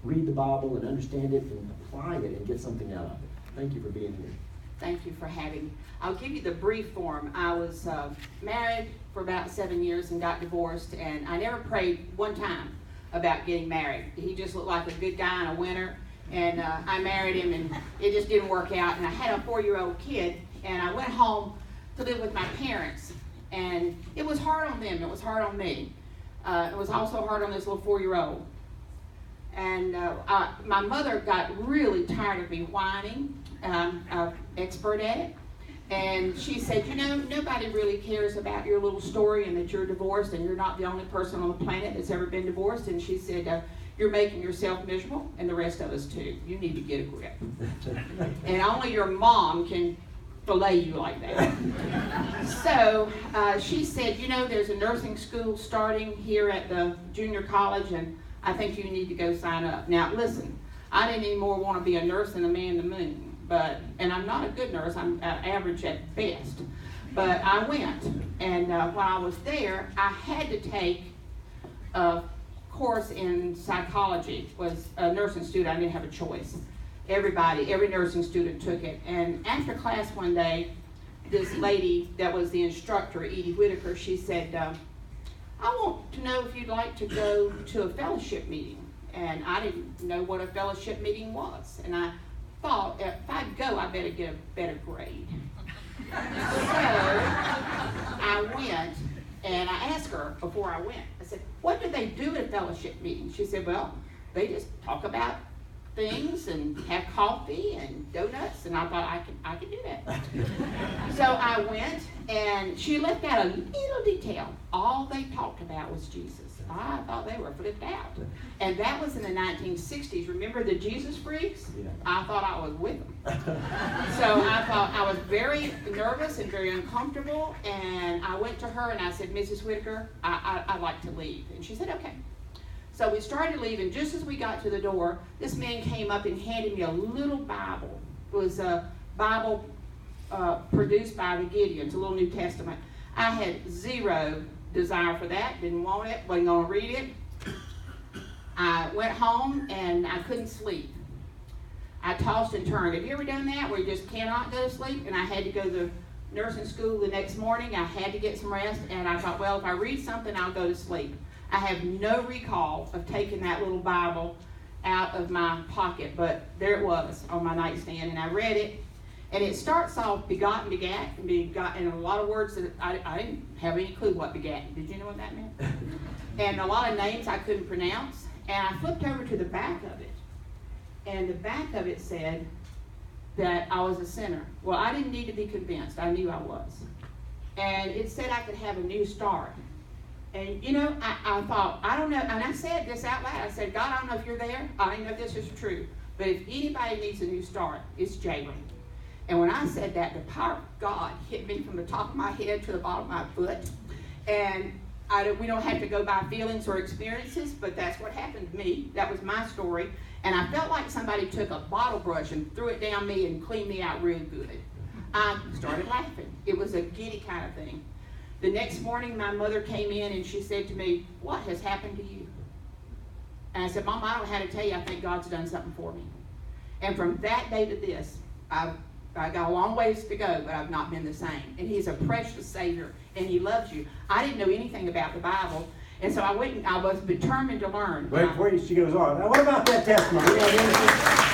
read the Bible and understand it and apply it and get something out of it. Thank you for being here. Thank you for having me. I'll give you the brief form. I was married for about 7 years and got divorced, and I never prayed one time about getting married. He just looked like a good guy in a winter, and I married him, and it just didn't work out. And I had a 4-year-old kid, and I went home to live with my parents, and it was hard on them. It was hard on me. It was also hard on this little 4-year-old. And my mother got really tired of me whining. I'm an expert at it. And she said, you know, nobody really cares about your little story and that you're divorced, and you're not the only person on the planet that's ever been divorced. And she said, you're making yourself miserable, and the rest of us too. You need to get a grip. And only your mom can fillet you like that. So she said, you know, there's a nursing school starting here at the junior college, and I think you need to go sign up. Now, listen, I didn't anymore want to be a nurse than a man in the moon. And I'm not a good nurse, I'm average at best. But I went, and while I was there, I had to take a course in psychology. It was a nursing student, I didn't have a choice. Every nursing student took it. And after class one day, this lady that was the instructor, Edie Whitaker, she said, I want to know if you'd like to go to a fellowship meeting. And I didn't know what a fellowship meeting was. And I thought, if I go, I better get a better grade. So I went, and I asked her before I went, I said, what do they do at a fellowship meeting? She said, well, they just talk about things and have coffee and donuts, and I thought I could do that. So I went, and she left out a little detail. All they talked about was Jesus. I thought they were flipped out. And that was in the 1960s. Remember the Jesus freaks? Yeah. I thought I was with them. So I thought I was very nervous and very uncomfortable, and I went to her and I said, Mrs. Whitaker, I'd like to leave. And she said, okay. So we started leaving. Just as we got to the door, this man came up and handed me a little Bible. It was a Bible produced by the Gideons, a little New Testament. I had zero desire for that, didn't want it, wasn't going to read it. I went home and I couldn't sleep. I tossed and turned. Have you ever done that where you just cannot go to sleep? And I had to go to nursing school the next morning. I had to get some rest, and I thought, well, if I read something, I'll go to sleep. I have no recall of taking that little Bible out of my pocket, but there it was on my nightstand, and I read it. And it starts off begotten, begat, and a lot of words that I didn't have any clue what begat. Did you know what that meant? And a lot of names I couldn't pronounce. And I flipped over to the back of it. And the back of it said that I was a sinner. Well, I didn't need to be convinced. I knew I was. And it said I could have a new start. And, you know, I thought, I don't know. And I said this out loud. I said, God, I don't know if you're there. I don't know if this is true. But if anybody needs a new start, it's Jaeron. And when I said that, the power of God hit me from the top of my head to the bottom of my foot. And we don't have to go by feelings or experiences, but that's what happened to me. That was my story. And I felt like somebody took a bottle brush and threw it down me and cleaned me out real good. I started laughing. It was a giddy kind of thing. The next morning, my mother came in and she said to me, what has happened to you? And I said, Mom, I don't know how to tell you. I think God's done something for me. And from that day to this, I got a long ways to go, but I've not been the same. And He's a precious Savior, and He loves you. I didn't know anything about the Bible, and so I went and I was determined to learn. Wait, before she goes on, now what about that testimony?